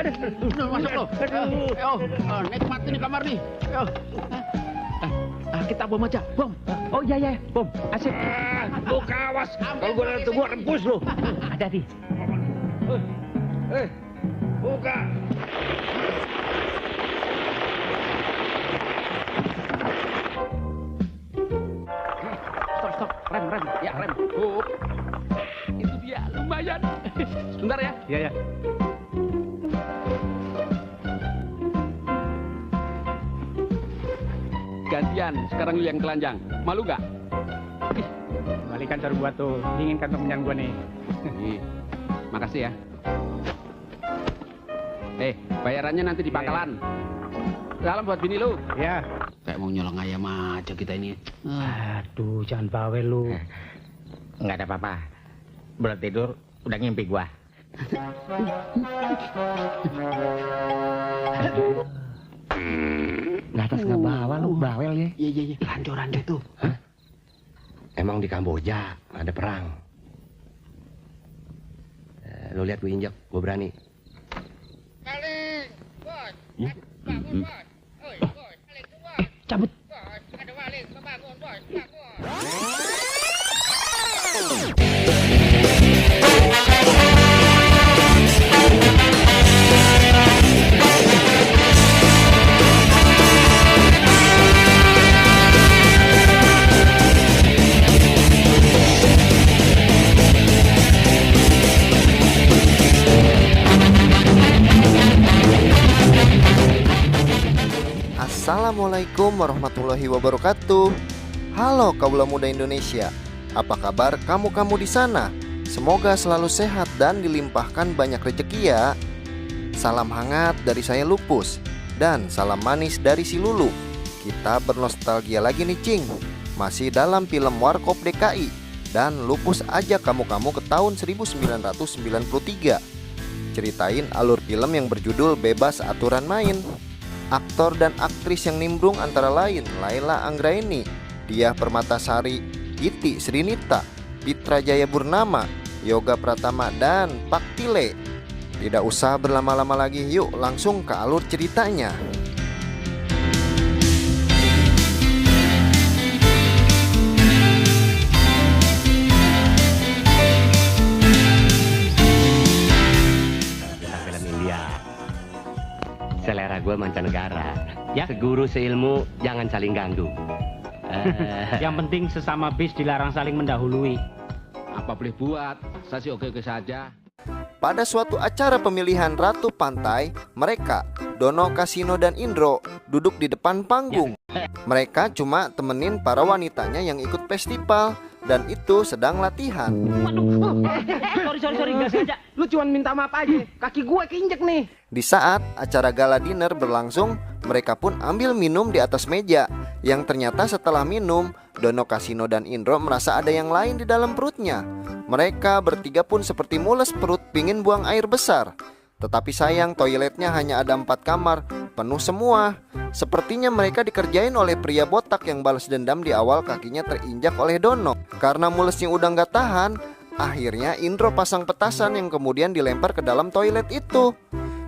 Masuk lo. Ayo, nikmatin di kamar nih. Ayo. Kita bom aja, bom. Oh iya, bom. Asik. Buka awas. Kalau gua lihat gua rebus lo. Hati-hati. Buka. Stop. Rem. Ya, rem. Itu dia, lumayan. Sebentar ya. Iya. Gantian, sekarang lu yang telanjang. Malu gak? Balikan cara gua tuh. Dingin kantong menyan gua nih. Makasih ya. Bayarannya nanti di pangkalan. Salam buat bini lu. Ya. Kayak mau nyolong ayam aja kita ini. Aduh, jangan bawel lu. Nggak ada apa-apa. Belum tidur, udah ngimpi gua. Nggak atas nggak bawah lu, bawel ya. Iya. Ranjau tuh. Emang di Kamboja ada perang. Lo lihat gue injak, gue berani. Maling, bos. Bangun, bos. Oi, bos. Maling tuh, bos. Cabut. Bos, ada maling. Bangun, bos. Bangun. Assalamualaikum warahmatullahi wabarakatuh. Halo kaula muda Indonesia. Apa kabar kamu di sana? Semoga selalu sehat dan dilimpahkan banyak rezeki ya. Salam hangat dari saya Lupus. Dan salam manis dari si Lulu. Kita bernostalgia lagi nih Cing. Masih dalam film Warkop DKI. Dan Lupus ajak kamu ke tahun 1993. Ceritain alur film yang berjudul Bebas Aturan Main. Aktor dan aktris yang nimbrung antara lain Laila Anggraini, Diah Permatasari, Iti Srinita, Pitra Jaya Purnama, Yoga Pratama, dan Pak Tile. Tidak usah berlama-lama lagi, yuk langsung ke alur ceritanya. Film India. Selera gue mancanegara. Ya. Seguru seilmu, jangan saling ganggu. Yang penting sesama bis dilarang saling mendahului. Apa boleh buat? Saya sih oke-oke saja. Pada suatu acara pemilihan Ratu Pantai, mereka, Dono, Kasino, dan Indro duduk di depan panggung. Mereka cuma temenin para wanitanya yang ikut festival, dan itu sedang latihan. Sorry, nggak sengaja. Lu cuma minta maaf aja. Kaki gue keinjek nih. Di saat acara gala dinner berlangsung, mereka pun ambil minum di atas meja. Yang ternyata setelah minum, Dono, Kasino, dan Indro merasa ada yang lain di dalam perutnya. Mereka bertiga pun seperti mules perut pingin buang air besar. Tetapi sayang toiletnya hanya ada 4 kamar, penuh semua. Sepertinya mereka dikerjain oleh pria botak yang balas dendam di awal kakinya terinjak oleh Dono. Karena mulesnya udah gak tahan, akhirnya Indro pasang petasan yang kemudian dilempar ke dalam toilet itu.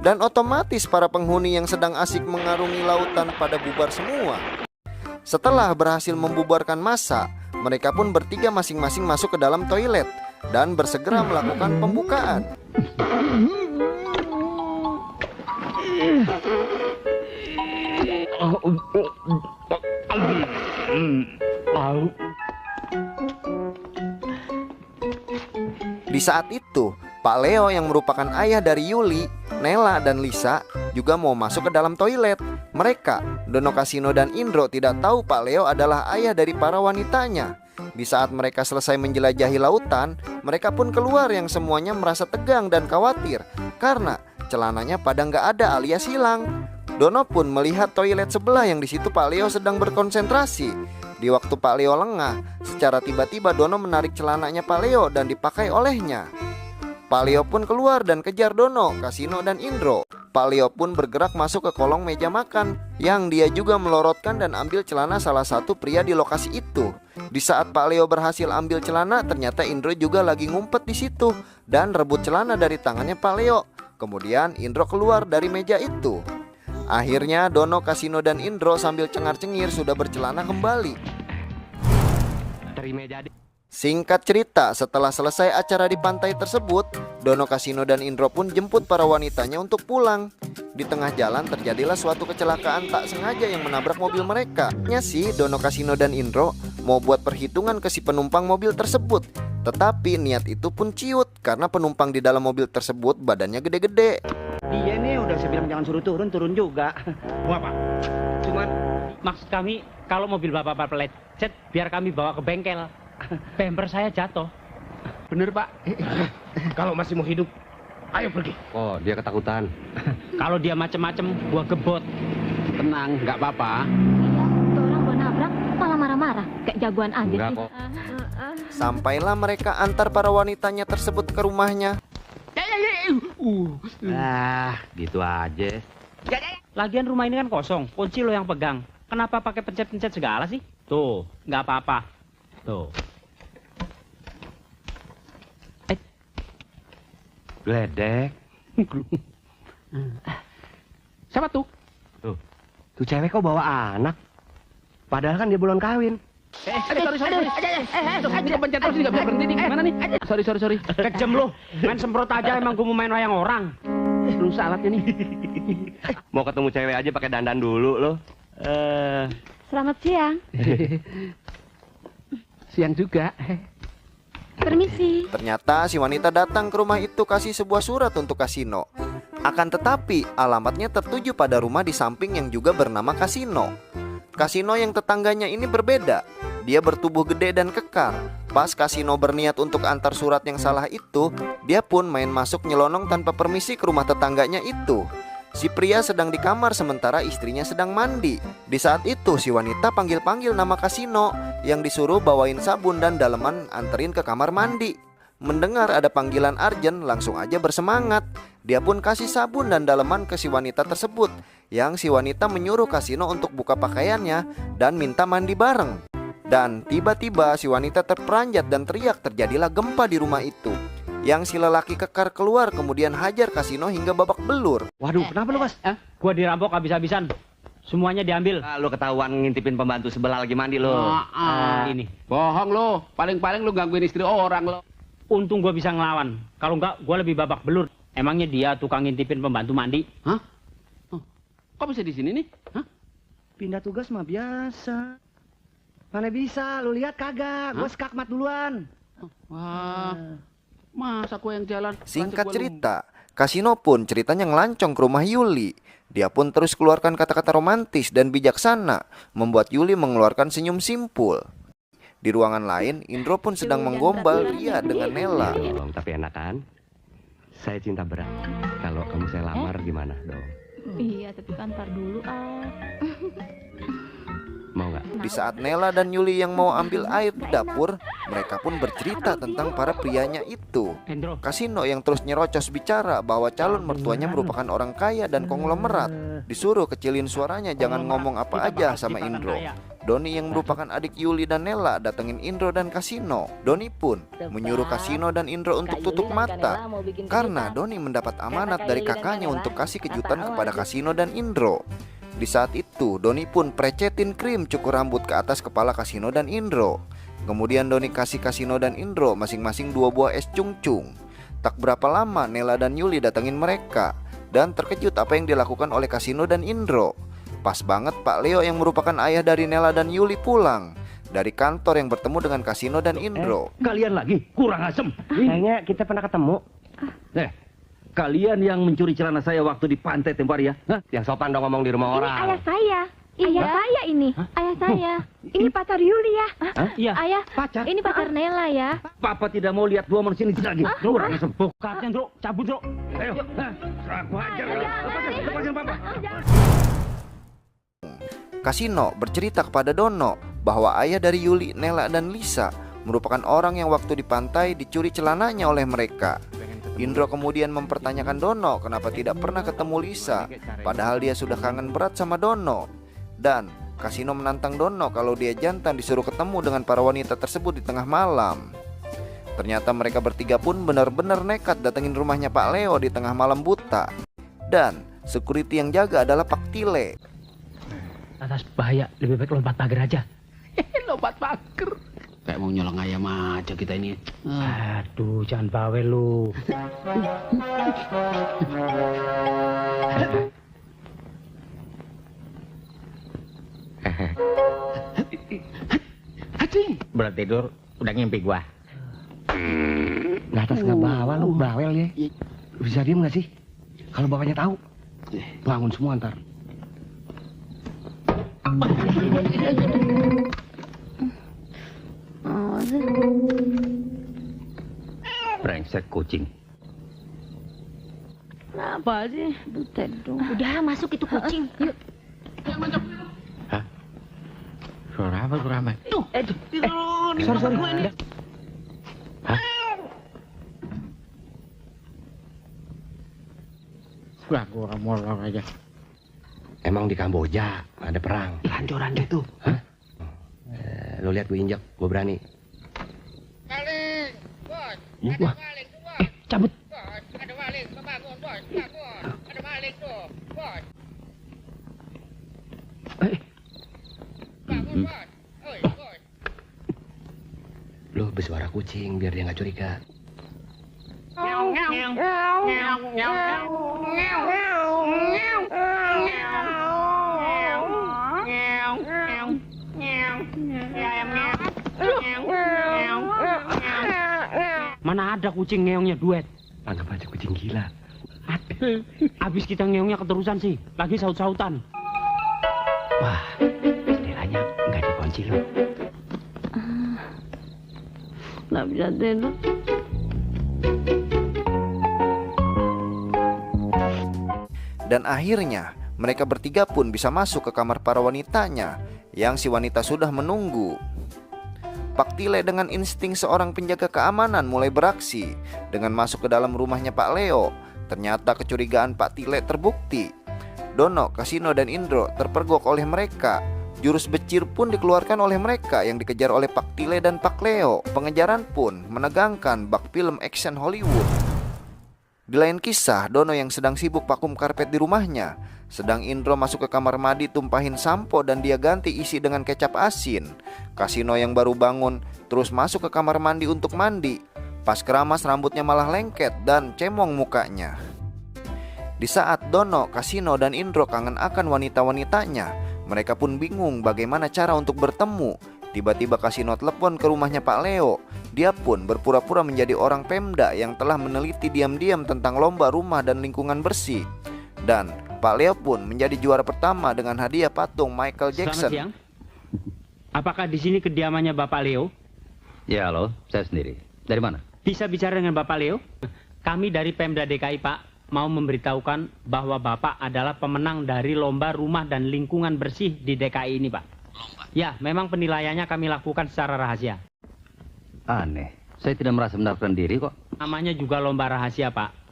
Dan otomatis para penghuni yang sedang asik mengarungi lautan pada bubar semua. Setelah berhasil membubarkan massa, mereka pun bertiga masing-masing masuk ke dalam toilet dan bersegera melakukan pembukaan. Di saat itu, Pak Leo yang merupakan ayah dari Yuli, Nela, dan Lisa juga mau masuk ke dalam toilet. Mereka, Dono, Kasino, dan Indro tidak tahu Pak Leo adalah ayah dari para wanitanya. Di saat mereka selesai menjelajahi lautan, mereka pun keluar yang semuanya merasa tegang dan khawatir karena celananya pada nggak ada alias hilang. Dono pun melihat toilet sebelah yang di situ Pak Leo sedang berkonsentrasi. Di waktu Pak Leo lengah, secara tiba-tiba Dono menarik celananya Pak Leo dan dipakai olehnya. Pak Leo pun keluar dan kejar Dono, Kasino, dan Indro. Pak Leo pun bergerak masuk ke kolong meja makan, yang dia juga melorotkan dan ambil celana salah satu pria di lokasi itu. Di saat Pak Leo berhasil ambil celana, ternyata Indro juga lagi ngumpet di situ dan rebut celana dari tangannya Pak Leo. Kemudian Indro keluar dari meja itu. Akhirnya Dono, Kasino, dan Indro sambil cengar-cengir sudah bercelana kembali. Dari meja Singkat cerita, setelah selesai acara di pantai tersebut, Dono, Kasino, dan Indro pun jemput para wanitanya untuk pulang. Di tengah jalan terjadilah suatu kecelakaan tak sengaja yang menabrak mobil mereka. Sih, Dono, Kasino, dan Indro mau buat perhitungan ke si penumpang mobil tersebut. Tetapi niat itu pun ciut karena penumpang di dalam mobil tersebut badannya gede-gede. Dia nih udah saya bilang jangan suruh turun, turun juga. Bapak. Cuman maksud kami kalau mobil bapak lecet biar kami bawa ke bengkel. Bemper saya jatuh. Bener, Pak. Kalau masih mau hidup, ayo pergi. Oh, dia ketakutan. Kalau dia macem-macem, gua gebot. Tenang, nggak apa-apa. Tuh orang gua nabrak malah marah-marah kayak jagoan aja Enggak sih. kok. Sampailah mereka antar para wanitanya tersebut ke rumahnya. Gitu aja. Lagian rumah ini kan kosong, kunci lo yang pegang. Kenapa pakai pencet-pencet segala sih? Tuh, nggak apa-apa. Tuh. Gledek. Siapa tuh? Tuh cewek kok bawa anak. Padahal kan dia belum kawin. Sorry. Ini pencet terus nggak bisa berhenti nih. Gimana nih? Sorry. Kejem lo, main semprot aja emang gua mau main wayang orang. Rusak alatnya nih. Mau ketemu cewek aja pakai dandan dulu lo. Selamat siang. Siang juga. Permisi. Ternyata si wanita datang ke rumah itu kasih sebuah surat untuk Kasino. Akan tetapi alamatnya tertuju pada rumah di samping yang juga bernama Kasino. Kasino yang tetangganya ini berbeda. Dia bertubuh gede dan kekar. Pas Kasino berniat untuk antar surat yang salah itu, dia pun main masuk nyelonong tanpa permisi ke rumah tetangganya itu. Si pria sedang di kamar sementara istrinya sedang mandi. Di saat itu si wanita panggil-panggil nama Kasino yang disuruh bawain sabun dan daleman anterin ke kamar mandi. Mendengar ada panggilan Arjen langsung aja bersemangat. Dia pun kasih sabun dan daleman ke si wanita tersebut, yang si wanita menyuruh Kasino untuk buka pakaiannya dan minta mandi bareng. Dan tiba-tiba si wanita terperanjat dan teriak, terjadilah gempa di rumah itu. Yang si lelaki kekar keluar kemudian hajar Kasino hingga babak belur. Waduh, kenapa lu, Mas? Gua dirampok habis-habisan. Semuanya diambil. Lu ketahuan ngintipin pembantu sebelah lagi mandi lo. Ini. Bohong lo. Paling-paling lo gangguin istri orang lo. Untung gua bisa ngelawan. Kalau enggak, gua lebih babak belur. Emangnya dia tukang ngintipin pembantu mandi? Hah? Kok bisa di sini nih? Hah? Pindah tugas mah biasa. Mana bisa, lu lihat kagak? Gue skakmat duluan. Wah, masa aku yang jalan? Singkat cerita, Kasino pun ceritanya ngelancong ke rumah Yuli. Dia pun terus keluarkan kata-kata romantis dan bijaksana, membuat Yuli mengeluarkan senyum simpul. Di ruangan lain, Indro pun sedang menggombal Ria dengan Nela. Dong, tapi enak kan? Saya cinta berat. Kalau kamu saya lamar gimana dong? Iya, tapi kan ntar dulu Mau nggak? Di saat Nela dan Yuli yang mau ambil air di dapur, mereka pun bercerita tentang para prianya itu. Endro. Kasino yang terus nyerocos bicara bahwa calon mertuanya merupakan orang kaya dan konglomerat. Disuruh kecilin suaranya, jangan ngomong apa aja sama Indro. Doni yang merupakan adik Yuli dan Nela datengin Indro dan Kasino. Doni pun menyuruh Kasino dan Indro untuk tutup mata karena Doni mendapat amanat dari kakaknya untuk kasih kejutan kepada Kasino dan Indro. Di saat itu Doni pun precetin krim cukur rambut ke atas kepala Kasino dan Indro. Kemudian Doni kasih Kasino dan Indro masing-masing 2 buah es cung-cung. Tak berapa lama Nela dan Yuli datengin mereka dan terkejut apa yang dilakukan oleh Kasino dan Indro. Pas banget Pak Leo yang merupakan ayah dari Nela dan Yuli pulang dari kantor yang bertemu dengan Kasino dan Indro. Kalian lagi kurang asem. Kayaknya kita pernah ketemu. Kalian yang mencuri celana saya waktu di pantai tempo hari ya? Yang sopan dong ngomong di rumah Ini orang. ayah saya. Ayah saya ini. Ayah saya. Ini pacar Yuli ya. Iya. Ayah, Pacar? ini pacar Nela ya. Papa tidak mau lihat 2 manusia ini lagi. Kurang asem. Bokapnya, Bro. Cabut, Bro. Ayo, aku hajar. Lepasin Papa. Kasino bercerita kepada Dono bahwa ayah dari Yuli, Nela, dan Lisa merupakan orang yang waktu di pantai dicuri celananya oleh mereka. Indro kemudian mempertanyakan Dono kenapa tidak pernah ketemu Lisa, padahal dia sudah kangen berat sama Dono. Dan Kasino menantang Dono kalau dia jantan disuruh ketemu dengan para wanita tersebut di tengah malam. Ternyata mereka bertiga pun benar-benar nekat datengin rumahnya Pak Leo di tengah malam buta. Dan security yang jaga adalah Pak Tile. Atas bahaya, lebih baik lompat pagar aja. Lompat pagar. Kayak mau nyolong ayam aja kita ini. Aduh, jangan bawel lu. Belum tidur, udah ngimpi gua. Nggak atas nggak bawah lu, bawel ya. Lu bisa diem nggak sih? Kalau bapaknya tahu, bangun semua ntar. Brengsek kucing. Kenapa sih? Butet dong. Udah masuk itu kucing. Yuk. Suara apa tuh ramai? Sorry. Gua ngomong aja. Emang di Kamboja ada perang. Hancur-hancur tuh. Lo lihat gue injak, gue berani. Maling, bos. Ada Wah. maling tuh, bos. Cabut. Bos, ada maling. Bangun, bos. Bangun. Ada maling tuh, bos. Bangun, bos. Oi, bos. Lo bersuara kucing biar dia nggak curiga. Mana ada kucing ngeongnya duet. Anggap aja kucing gila. Abis kita ngeongnya keterusan sih. Lagi saut-sautan. Wah, jendelanya nggak dikunci lo. Nggak bisa tidur. Dan akhirnya mereka bertiga pun bisa masuk ke kamar para wanitanya yang si wanita sudah menunggu. Pak Tile dengan insting seorang penjaga keamanan mulai beraksi dengan masuk ke dalam rumahnya Pak Leo. Ternyata kecurigaan Pak Tile terbukti. Dono, Kasino, dan Indro terpergok oleh mereka. Jurus becir pun dikeluarkan oleh mereka yang dikejar oleh Pak Tile dan Pak Leo. Pengejaran pun menegangkan bak film action Hollywood. Di lain kisah, Dono yang sedang sibuk vakum karpet di rumahnya, sedang Indro masuk ke kamar mandi tumpahin sampo dan dia ganti isi dengan kecap asin. Kasino yang baru bangun terus masuk ke kamar mandi untuk mandi. Pas keramas rambutnya malah lengket dan cemong mukanya. Di saat Dono, Kasino, dan Indro kangen akan wanita-wanitanya, mereka pun bingung bagaimana cara untuk bertemu. Tiba-tiba Kasino telepon ke rumahnya Pak Leo. Dia pun berpura-pura menjadi orang Pemda yang telah meneliti diam-diam tentang lomba rumah dan lingkungan bersih. Dan Pak Leo pun menjadi juara pertama dengan hadiah patung Michael Jackson. Selamat siang. Apakah di sini kediamannya Bapak Leo? Ya, halo, saya sendiri. Dari mana? Bisa bicara dengan Bapak Leo? Kami dari Pemda DKI, Pak, mau memberitahukan bahwa Bapak adalah pemenang dari lomba rumah dan lingkungan bersih di DKI ini, Pak. Lomba? Ya, memang penilaiannya kami lakukan secara rahasia. Aneh, saya tidak merasa mendaftarkan diri kok. Namanya juga lomba rahasia, Pak.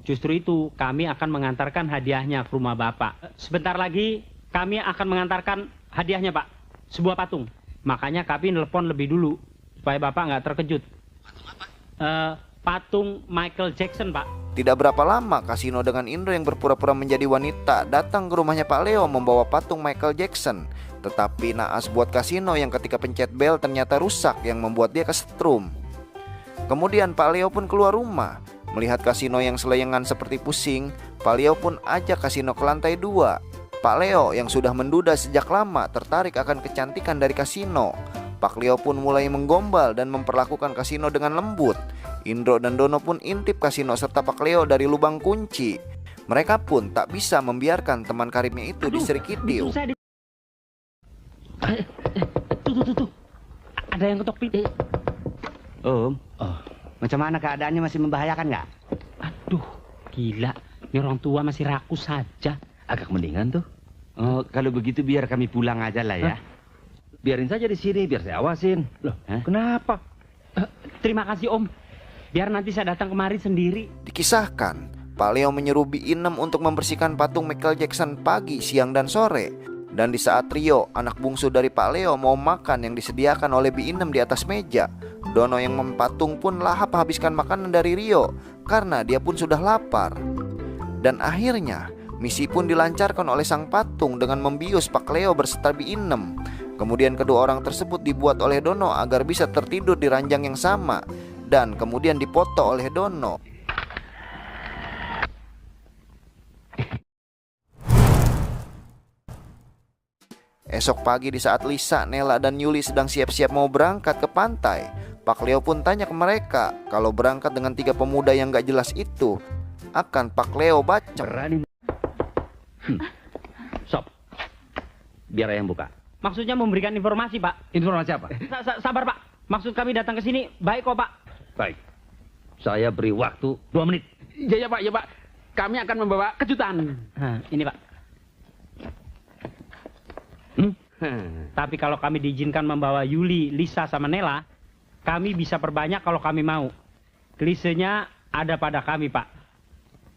Justru itu, kami akan mengantarkan hadiahnya ke rumah Bapak. Sebentar lagi, kami akan mengantarkan hadiahnya, Pak. Sebuah patung. Makanya kami nelpon lebih dulu, supaya Bapak nggak terkejut. Patung apa? Patung Michael Jackson, Pak. Tidak berapa lama, Kasino dengan Indro yang berpura-pura menjadi wanita datang ke rumahnya Pak Leo membawa patung Michael Jackson. Tetapi naas buat Kasino yang ketika pencet bel ternyata rusak yang membuat dia kesetrum. Kemudian Pak Leo pun keluar rumah. Melihat Kasino yang seleyengan seperti pusing, Pak Leo pun ajak Kasino ke lantai 2. Pak Leo yang sudah menduda sejak lama tertarik akan kecantikan dari Kasino. Pak Leo pun mulai menggombal dan memperlakukan Kasino dengan lembut. Indro dan Dono pun intip Kasino serta Pak Leo dari lubang kunci. Mereka pun tak bisa membiarkan teman karibnya itu diserikiti. Tuh. Ada yang ketok pintu. Macam mana keadaannya, masih membahayakan nggak? Aduh, gila. Ini orang tua masih rakus saja. Agak mendingan tuh. Oh, kalau begitu biar kami pulang aja lah ya. Biarin saja di sini, biar saya awasin. Loh, kenapa? Terima kasih, Om. Biar nanti saya datang kemari sendiri. Dikisahkan, Pak Leo menyuruh Bi Inem untuk membersihkan patung Michael Jackson pagi, siang, dan sore. Dan di saat Rio, anak bungsu dari Pak Leo, mau makan yang disediakan oleh Bi Inem di atas meja, Dono yang mempatung pun lahap habiskan makanan dari Rio karena dia pun sudah lapar. Dan akhirnya misi pun dilancarkan oleh sang patung dengan membius Pak Leo berserta Bi Inem. Kemudian kedua orang tersebut dibuat oleh Dono agar bisa tertidur di ranjang yang sama dan kemudian dipoto oleh Dono. Esok pagi di saat Lisa, Nela, dan Yuli sedang siap-siap mau berangkat ke pantai, Pak Leo pun tanya ke mereka kalau berangkat dengan 3 pemuda yang gak jelas itu akan Pak Leo bacem. Berani. Sob, biar yang buka. Maksudnya memberikan informasi, Pak. Informasi apa? Sabar, Pak. Maksud kami datang ke sini baik kok, Pak. Baik, saya beri waktu 2 menit. Ya Pak, ya Pak. Kami akan membawa kejutan. Ini, Pak. Tapi kalau kami diizinkan membawa Yuli, Lisa, sama Nela, kami bisa perbanyak kalau kami mau. Klisenya ada pada kami, Pak.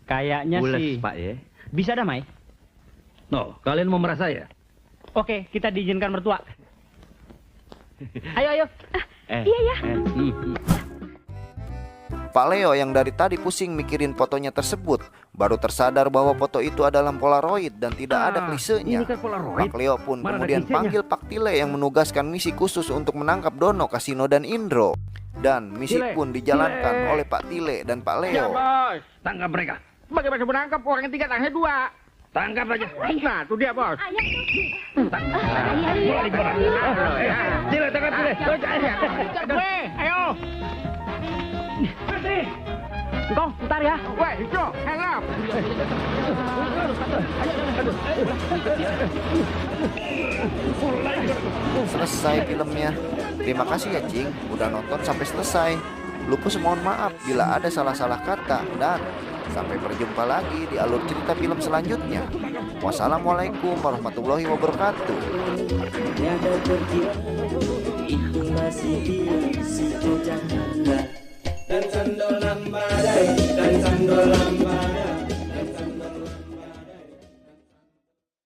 Kayaknya sih Pak ya. bisa damai. No, kalian mau merasa ya? Oke, kita diizinkan mertua. Ayo. Iya ya. Pak Leo yang dari tadi pusing mikirin fotonya tersebut baru tersadar bahwa foto itu adalah Polaroid dan tidak ada klisenya. Pak Leo pun kemudian panggil Pak Tile yang menugaskan misi khusus untuk menangkap Dono, Kasino, dan Indro. Dan misi pun dijalankan oleh Pak Tile dan Pak Leo. Ya bos. Tangkap mereka. Bagaimana menangkap orang yang 3 tangannya 2? Tangkap aja. Nah, itu dia bos. Tile, tangkap Tile. Kejar gue, ayo. Engkong, ntar ya. Weh, itu, hang up. Selesai filmnya. Terima kasih ya Cing, udah nonton sampai selesai. Lupus mohon maaf bila ada salah-salah kata dan sampai berjumpa lagi di alur cerita film selanjutnya. Wassalamualaikum warahmatullahi wabarakatuh. Dan sandolan badai, dan sandolan badai.